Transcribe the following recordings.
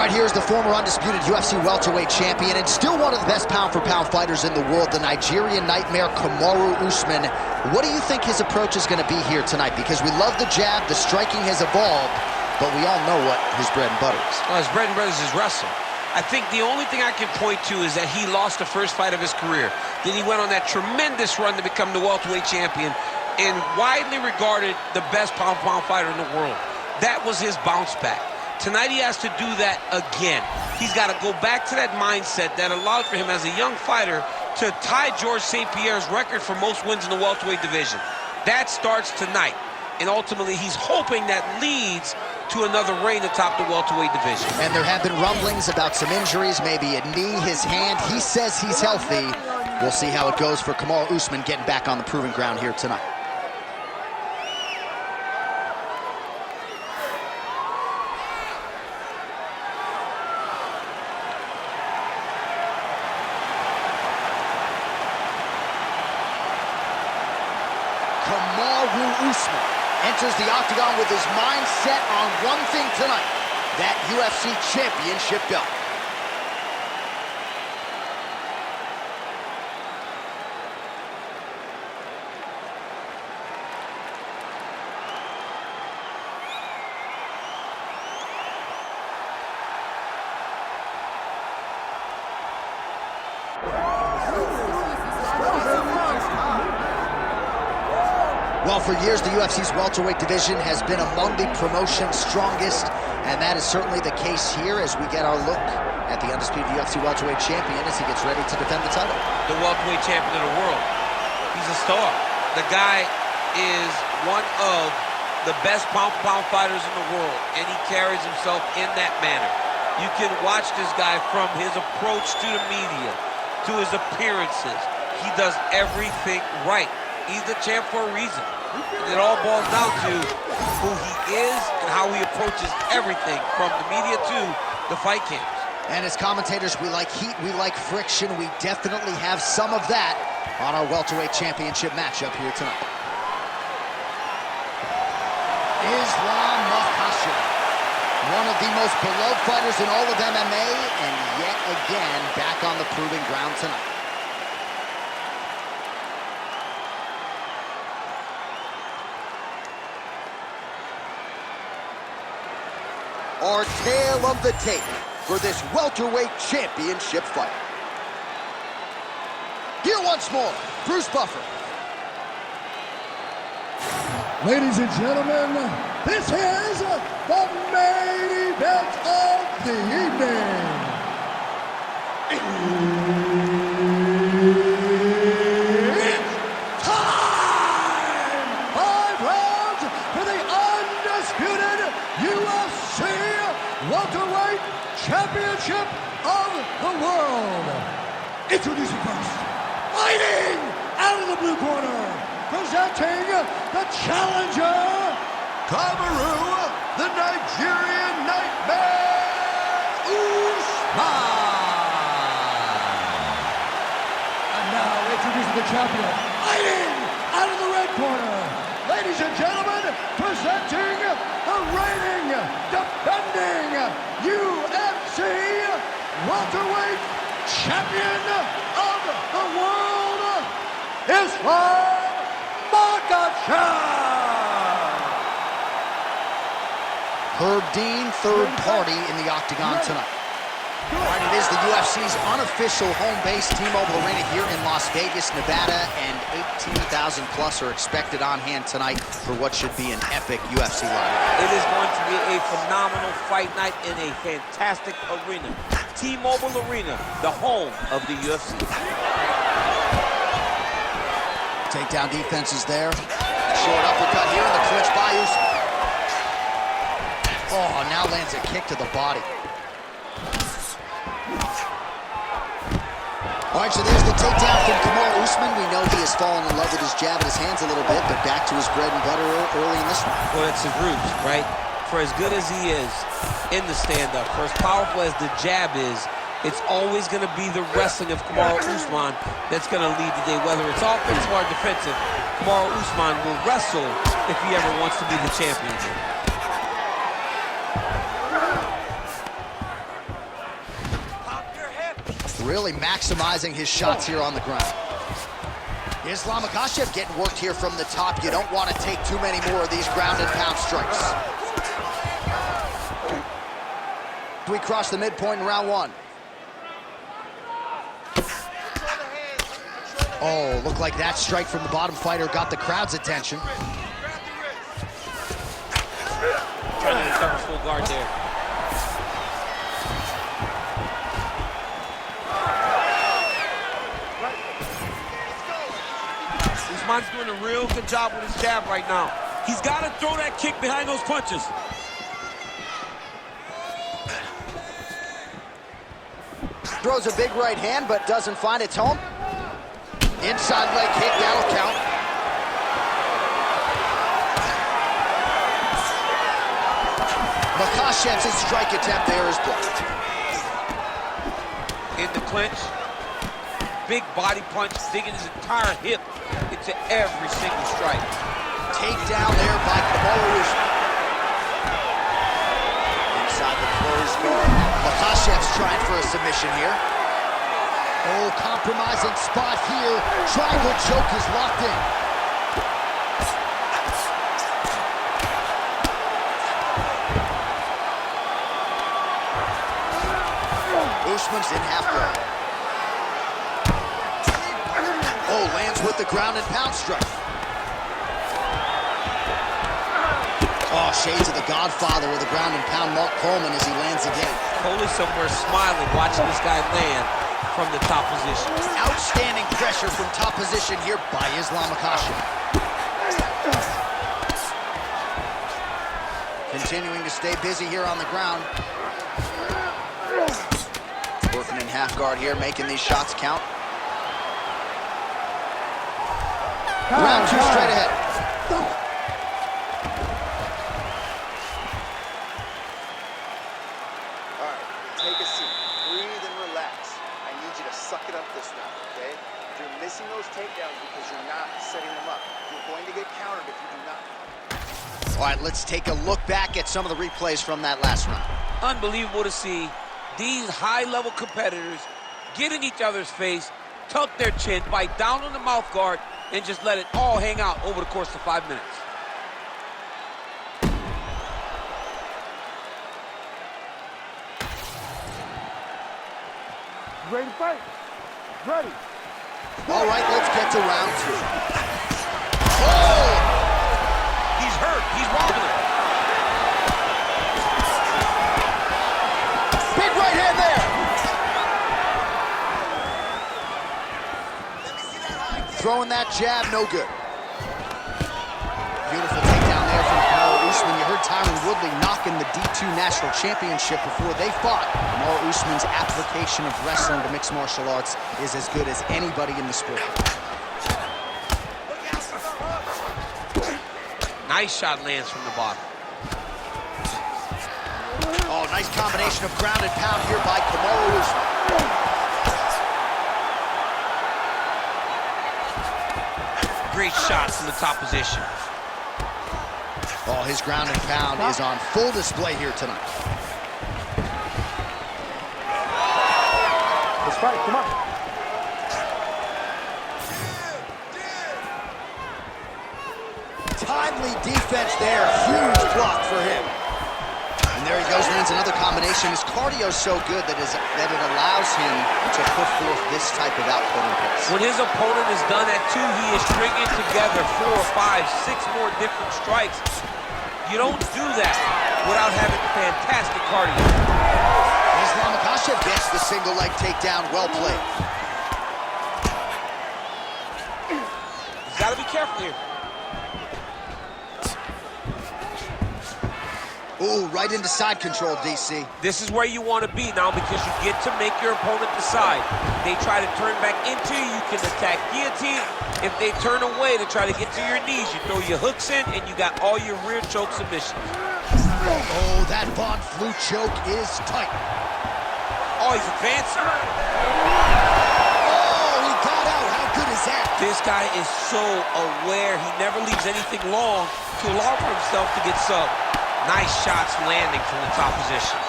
right, here's the former undisputed UFC welterweight champion and still one of the best pound-for-pound fighters in the world, the Nigerian nightmare, Kamaru Usman. What do you think his approach is going to be here tonight? Because we love the jab, the striking has evolved, but we all know what his bread and butter is. Well, his bread and butter is his wrestling. I think the only thing I can point to is that he lost the first fight of his career. Then he went on that tremendous run to become the welterweight champion and widely regarded the best pound-for-pound fighter in the world. That was his bounce back. Tonight he has to do that again. He's got to go back to that mindset that allowed for him as a young fighter to tie George St. Pierre's record for most wins in the welterweight division. That starts tonight. And ultimately, he's hoping that leads to another reign atop the welterweight division. And there have been rumblings about some injuries, maybe a knee, his hand. He says he's healthy. We'll see how it goes for Kamaru Usman getting back on the proving ground here tonight. Kamaru Usman enters the octagon with his mind set on one thing tonight, that UFC championship belt. Well, for years, the UFC's welterweight division has been among the promotion's strongest, and that is certainly the case here as we get our look at the undisputed UFC welterweight champion as he gets ready to defend the title. The welterweight champion of the world. He's a star. The guy is one of the best pound-for-pound fighters in the world, and he carries himself in that manner. You can watch this guy from his approach to the media, to his appearances. He does everything right. He's the champ for a reason. And it all boils down to who he is and how he approaches everything from the media to the fight camps. And as commentators, we like heat, we like friction. We definitely have some of that on our welterweight championship matchup here tonight. Islam Makhachev, one of the most beloved fighters in all of MMA, and yet again back on the proving ground tonight. Our tale of the tape for this welterweight championship fight. Here once more, Bruce Buffer. Ladies and gentlemen, this is the main event of the evening. It's time! 5 rounds for the undisputed UFC welterweight championship of the world. Introducing first, fighting out of the blue corner, presenting the challenger, Kamaru, the Nigerian nightmare, Usman. And now introducing the champion, fighting out of the red corner, ladies and gentlemen, presenting the reigning, defending UFC welterweight champion of the world, Islam Makhachev. Herb Dean, third party in the octagon tonight. All right, it is the UFC's unofficial home base, T-Mobile Arena here in Las Vegas, Nevada, and 18,000 plus are expected on hand tonight for what should be an epic UFC live. It is going to be a phenomenal fight night in a fantastic arena. T-Mobile Arena, the home of the UFC. Takedown defense is there. Short uppercut here in the clinch by Usman. Oh, now lands a kick to the body. All right, so there's the takedown from Kamaru Usman. We know he has fallen in love with his jab and his hands a little bit, but back to his bread and butter early in this one. Well, it's his roots, right? For as good as he is in the stand-up, for as powerful as the jab is, it's always going to be the wrestling of Kamaru Usman that's going to lead the day. Whether it's offensive or defensive, Kamaru Usman will wrestle if he ever wants to be the champion. Really maximizing his shots here on the ground. Islam Makhachev getting worked here from the top. You don't want to take too many more of these ground and pound strikes. We cross the midpoint in round one. Oh, looked like that strike from the bottom fighter got the crowd's attention. Trying to cover full guard there. Usman's doing a real good job with his jab right now. He's got to throw that kick behind those punches. Throws a big right hand, but doesn't find its home. Inside leg kick, that'll count. Makhachev's strike attempt there is blocked. In the clinch, big body punch, digging his entire hip into every single strike. Takedown there by Kamaru Usman. Inside the closed guard. Makhachev's trying for a submission here. Oh, compromising spot here. Triangle choke is locked in. Usman's in half guard. Oh, lands with the ground and pound strike. Oh, shades of the Godfather with the ground and pound Mark Coleman as he lands again. Coley somewhere smiling, watching this guy land from the top position. Outstanding pressure from top position here by Islam Makhachev. Continuing to stay busy here on the ground. Working in half guard here, making these shots count. Round two straight ahead. All right, take a seat, breathe and relax. I need you to suck it up this round, okay? You're missing those takedowns because you're not setting them up. You're going to get countered if you do not. All right, let's take a look back at some of the replays from that last round. Unbelievable to see these high-level competitors get in each other's face, tuck their chin, bite down on the mouth guard, and just let it all hang out over the course of 5 minutes. Ready to fight? Ready. All right, let's get to round two. Oh! He's hurt. He's wobbling. Big right hand there. Throwing that jab, no good. Beautiful takedown there from Kamaru Usman. You heard Tyron Woodley knocking the D2 National Championship before they fought. Kamaru Usman's application of wrestling to mixed martial arts is as good as anybody in the sport. Nice shot lands from the bottom. Oh, nice combination of ground and pound here by Kamaru Usman. Great shots in the top position. Oh, his ground and pound is on full display here tonight. Let's fight, come on. Timely defense there, huge block for him. And there he goes, lands another combination. His cardio's so good that it allows him to put forth this type of output and pace. When his opponent is done at 2, he is stringing together 4, 5, 6 more different strikes. You don't do that without having fantastic cardio. Islam Makhachev gets the single leg takedown, well played. He's got to be careful here. Ooh, right into side control, DC. This is where you want to be now because you get to make your opponent decide. They try to turn back into you, you can attack guillotine. If they turn away to try to get to your knees, you throw your hooks in and you got all your rear choke submissions. Oh, that Von Flue choke is tight. Oh, he's advancing. Oh, he got out. How good is that? This guy is so aware. He never leaves anything long to allow for himself to get subbed. Nice shots landing from the top position.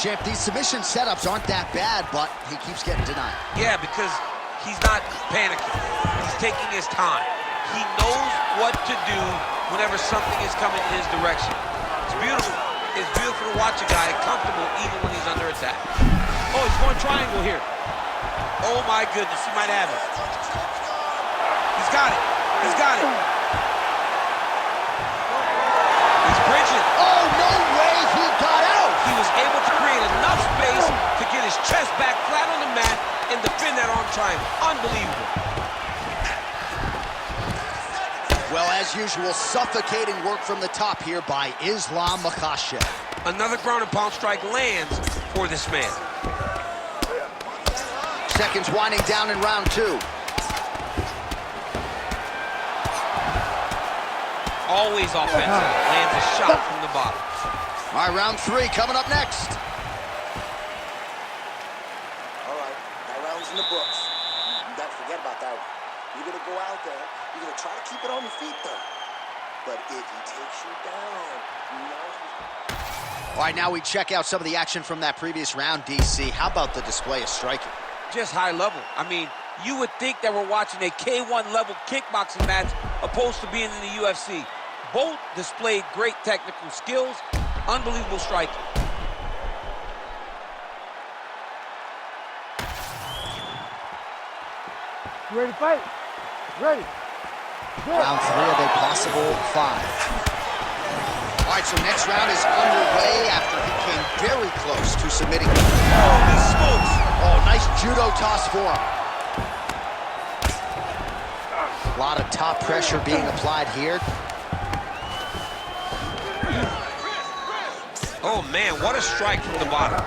Champ, these submission setups aren't that bad, but he keeps getting denied. Yeah, because he's not panicking. He's taking his time. He knows what to do whenever something is coming in his direction. It's beautiful. It's beautiful to watch a guy comfortable even when he's under attack. Oh, he's going triangle here. Oh, my goodness. He might have it. He's got it. He's got it. He's bridging. Oh, no way he got out! He was able to create enough space to get his chest back flat on the mat and defend that arm triangle. Unbelievable. Well, as usual, suffocating work from the top here by Islam Makhachev. Another ground and pound strike lands for this man. Seconds winding down in round 2. Always offensive. Lands a shot from the bottom. All right, round 3 coming up next. All right, that round's in the books. You got to forget about that one. You're going to go out there. You're going to try to keep it on your feet, though. But if he takes you down, you know. All right, now we check out some of the action from that previous round, DC. How about the display of striking? Just high level. I mean, you would think that we're watching a K1 level kickboxing match opposed to being in the UFC. Both displayed great technical skills, unbelievable striking. You ready to fight? Ready. Round 3 of a possible 5. All right, so next round is underway after he came very close to submitting. Holy smokes! Oh, nice judo toss for him. A lot of top pressure being applied here. Oh, man, what a strike from the bottom.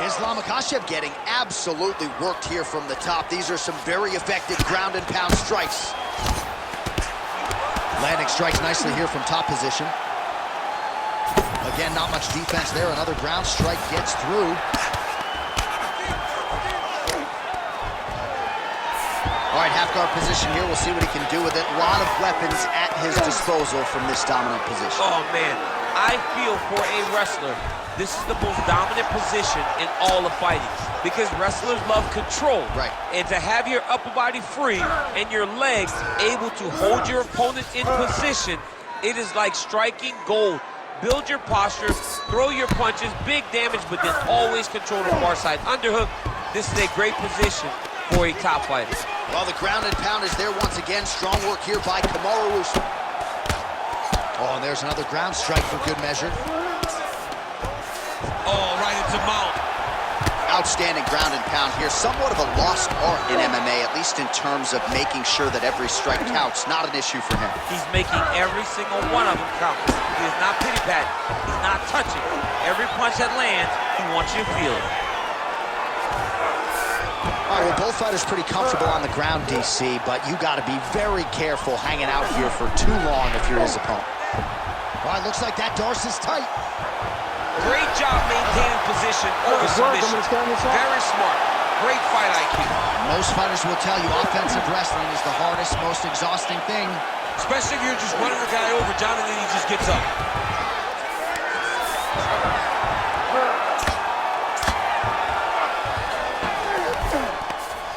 Islam Makhachev getting absolutely worked here from the top. These are some very effective ground and pound strikes. Landing strikes nicely here from top position. Again, not much defense there. Another ground strike gets through. All right, half guard position here. We'll see what he can do with it. A lot of weapons at his disposal from this dominant position. Oh, man, I feel for a wrestler, this is the most dominant position in all of fighting because wrestlers love control. Right. And to have your upper body free and your legs able to hold your opponent in position, it is like striking gold. Build your posture, throw your punches, big damage, but then always control the far side underhook. This is a great position for a top fighter. Well, the ground and pound is there once again. Strong work here by Kamaru Usman. Oh, and there's another ground strike for good measure. Oh, right into mount. Outstanding ground and pound here. Somewhat of a lost art in MMA, at least in terms of making sure that every strike counts. Not an issue for him. He's making every single one of them count. He is not pity-patting. He's not touching. Every punch that lands, he wants you to feel it. All right, well, both fighters pretty comfortable on the ground, DC, but you got to be very careful hanging out here for too long if you're his opponent. All right, looks like that Darce's tight. Great job maintaining position over submission. Very smart. Great fight IQ. Most fighters will tell you offensive wrestling is the hardest, most exhausting thing. Especially if you're just running the guy over, John, and then he just gets up.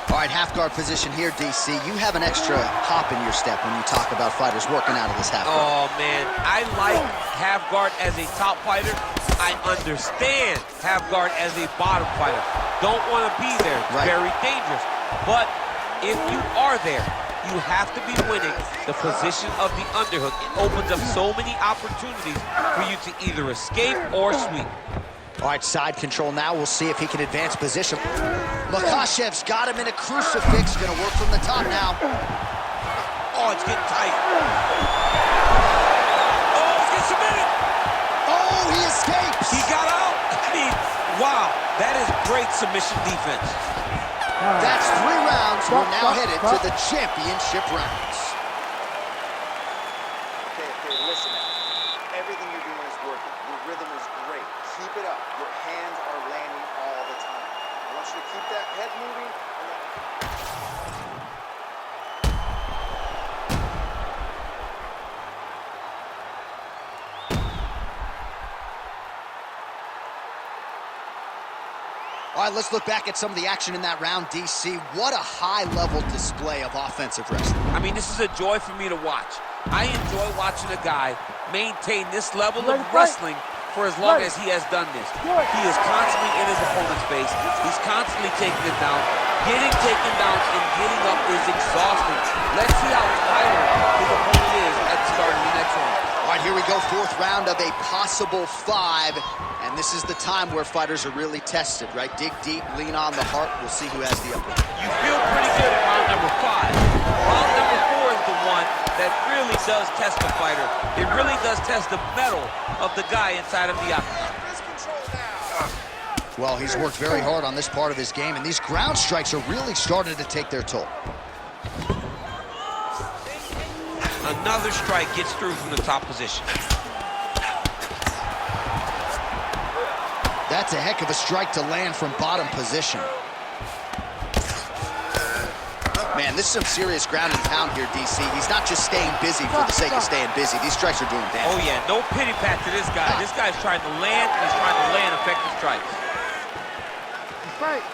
All right, half guard position here, DC. You have an extra hop in your step when you talk about fighters working out of this half guard. Oh, man. I like half guard as a top fighter. I understand half guard as a bottom fighter. Don't want to be there. It's very dangerous. But if you are there, you have to be winning the position of the underhook. It opens up so many opportunities for you to either escape or sweep. All right, side control now. We'll see if he can advance position. Makhachev's got him in a crucifix. Going to work from the top now. Oh, it's getting tight. Oh, it's getting submitted. Oh, he escapes. He got out. I mean, wow. That is great submission defense. That's 3 rounds. We're now headed to the championship rounds. Okay, listen now. Everything you're doing is working. Your rhythm is great. Keep it up. Your hands are landing all the time. I want you to keep that head moving. All right, let's look back at some of the action in that round, DC. What a high-level display of offensive wrestling. I mean, this is a joy for me to watch. I enjoy watching a guy maintain this level of wrestling for as long as he has done this. He is constantly in his opponent's face. He's constantly taking it down. Getting taken down and getting up is exhausting. Let's see how tired his opponent is at the start of the next round. All right, here we go, fourth round of a possible 5. And this is the time where fighters are really tested, right? Dig deep, lean on the heart. We'll see who has the upper hand. You feel pretty good at round number 5. Round number 4 is the one that really does test the fighter. It really does test the mettle of the guy inside of the octagon. Well, he's worked very hard on this part of his game, and these ground strikes are really starting to take their toll. Another strike gets through from the top position. That's a heck of a strike to land from bottom position. Man, this is some serious ground and pound here, DC. He's not just staying busy for the sake of staying busy. These strikes are doing damage. Oh, yeah, no pity pat to this guy. This guy's trying to land, and he's trying to land effective strikes. Right.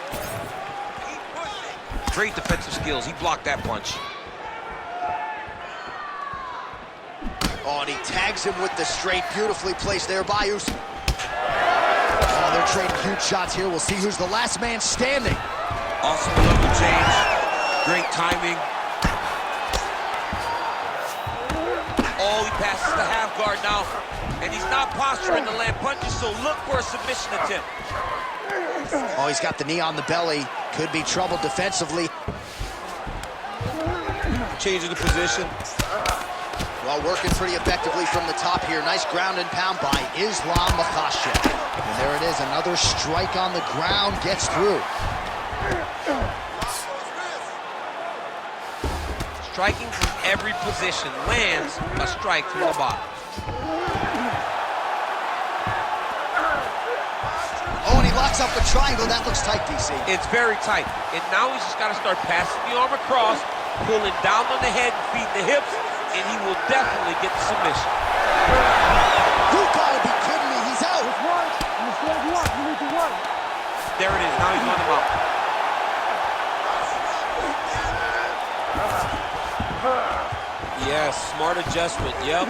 Great defensive skills. He blocked that punch. Oh, and he tags him with the straight. Beautifully placed there by Usman. Oh, they're trading huge shots here. We'll see who's the last man standing. Awesome level change. Great timing. Oh, he passes the half guard now. And he's not posturing to land punches, so look for a submission attempt. Oh, he's got the knee on the belly. Could be trouble defensively. Changing the position. Well, working pretty effectively from the top here. Nice ground and pound by Islam Makhachev. And there it is, another strike on the ground gets through. Striking from every position lands a strike from the bottom. Oh, and he locks up the triangle. That looks tight, DC. It's very tight. And now he's just got to start passing the arm across, pulling down on the head and feeding the hips, and he will definitely get the submission. You gotta be kidding me. He's out. It's one. You still have one. You need to one. There it is. Now he's on the mount. Yes, smart adjustment. Yep.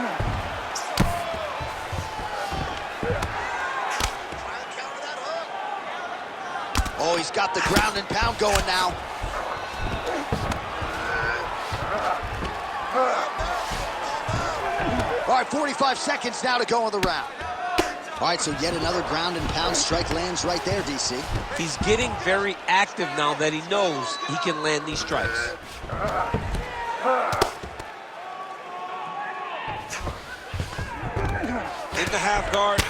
Oh, he's got the ground and pound going now. All right, 45 seconds now to go in the round. All right, so yet another ground and pound strike lands right there, DC. He's getting very active now that he knows he can land these strikes. In the half guard.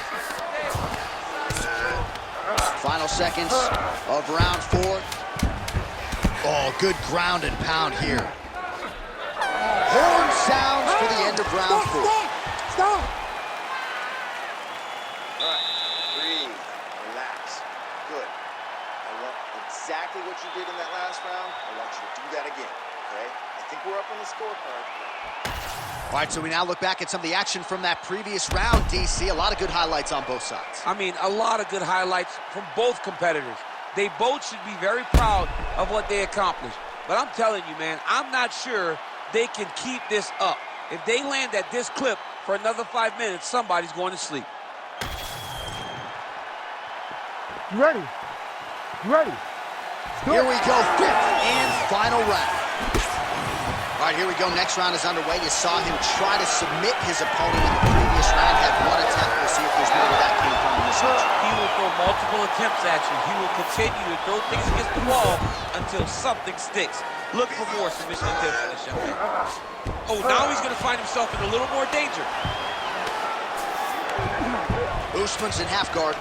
Final seconds of round 4. Oh, good ground and pound here. Horn sounds for the end of round 4. Stop. All right, breathe, relax. Good. I want exactly what you did in that last round. I want you to do that again, okay? I think we're up on the scorecard. All right, so we now look back at some of the action from that previous round, DC. A lot of good highlights on both sides. I mean, a lot of good highlights from both competitors. They both should be very proud of what they accomplished. But I'm telling you, man, I'm not sure they can keep this up. If they land at this clip for another 5 minutes, somebody's going to sleep. You ready? You ready? Here we go, 5th and final round. All right, here we go. Next round is underway. You saw him try to submit his opponent in the previous round. Had one attempt. We'll see if there's more where that came from in this match. He will throw multiple attempts at you. He will continue to throw things against the wall until something sticks. Look for more submission attempts in this young man. Oh, now he's going to find himself in a little more danger. Usman's in half guard.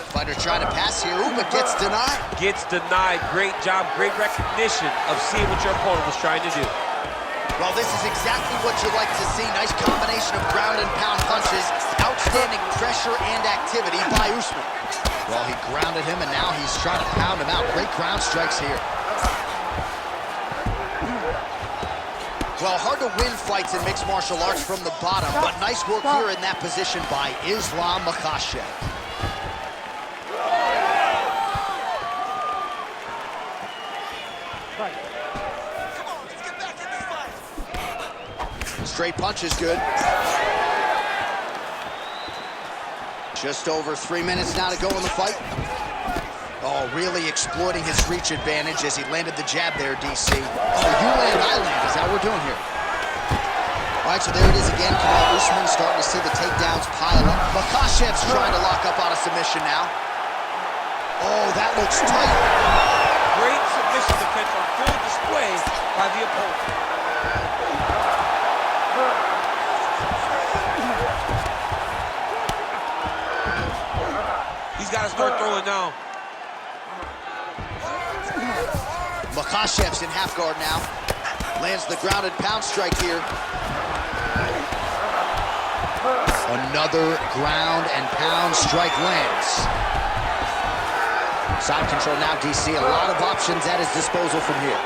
Fighter trying to pass here. Ooh, but gets denied. Gets denied. Great job, great recognition of seeing what your opponent was trying to do. Well, this is exactly what you like to see. Nice combination of ground and pound punches. Outstanding pressure and activity by Usman. Well, he grounded him, and now he's trying to pound him out. Great ground strikes here. Well, hard to win fights in mixed martial arts from the bottom, but nice work here in that position by Islam Makhachev. Straight punch is good. Just over 3 minutes now to go in the fight. Oh, really exploiting his reach advantage as he landed the jab there, DC. Oh, you land, I land is how we're doing here. All right, so there it is again. Kamaru Usman starting to see the takedowns pile up. Makhachev's trying to lock up on a submission now. Oh, that looks tight. Great submission defense on full display by the opponent. He's got to start throwing now. Makhachev's in half guard now. Lands the grounded pound strike here. Another ground and pound strike lands. Side control now, DC. A lot of options at his disposal from here.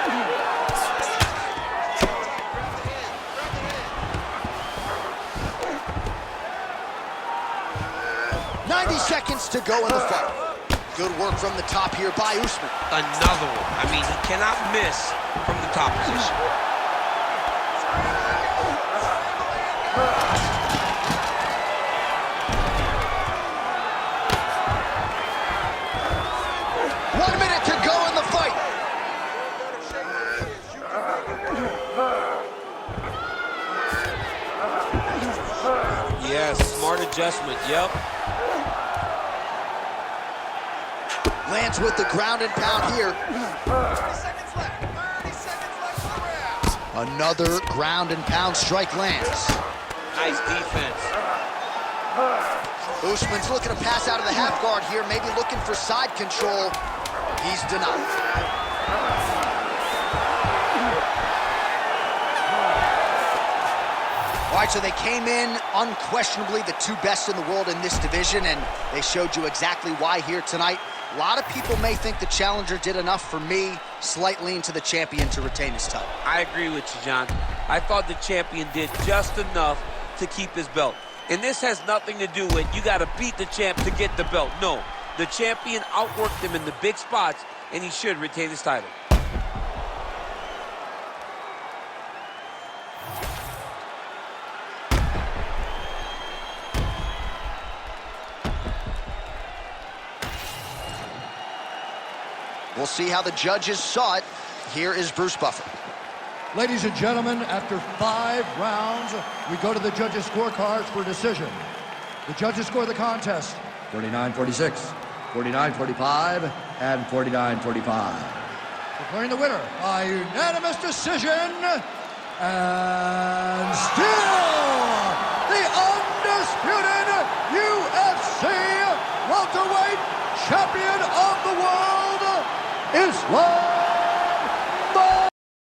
Seconds to go in the fight. Good work from the top here by Usman. Another one. I mean, he cannot miss from the top position. One minute to go in the fight. Yes, smart adjustment. Yep. Lands with the ground and pound here. 30 seconds left. 30 seconds left for the round. Another ground and pound strike lands. Nice defense. Usman's looking to pass out of the half guard here, maybe looking for side control. He's denied. All right, so they came in unquestionably the two best in the world in this division, and they showed you exactly why here tonight. A lot of people may think the challenger did enough. For me, slight lean to the champion to retain his title. I agree with you, John. I thought the champion did just enough to keep his belt. And this has nothing to do with you got to beat the champ to get the belt. No, the champion outworked him in the big spots, and he should retain his title. We'll see how the judges saw it. Here is Bruce Buffer. Ladies and gentlemen, after 5 rounds, we go to the judges' scorecards for decision. The judges score the contest 49-46, 49-45, and 49-45. Declaring the winner by unanimous decision, and still the undisputed UFC welterweight champion of the world, Islam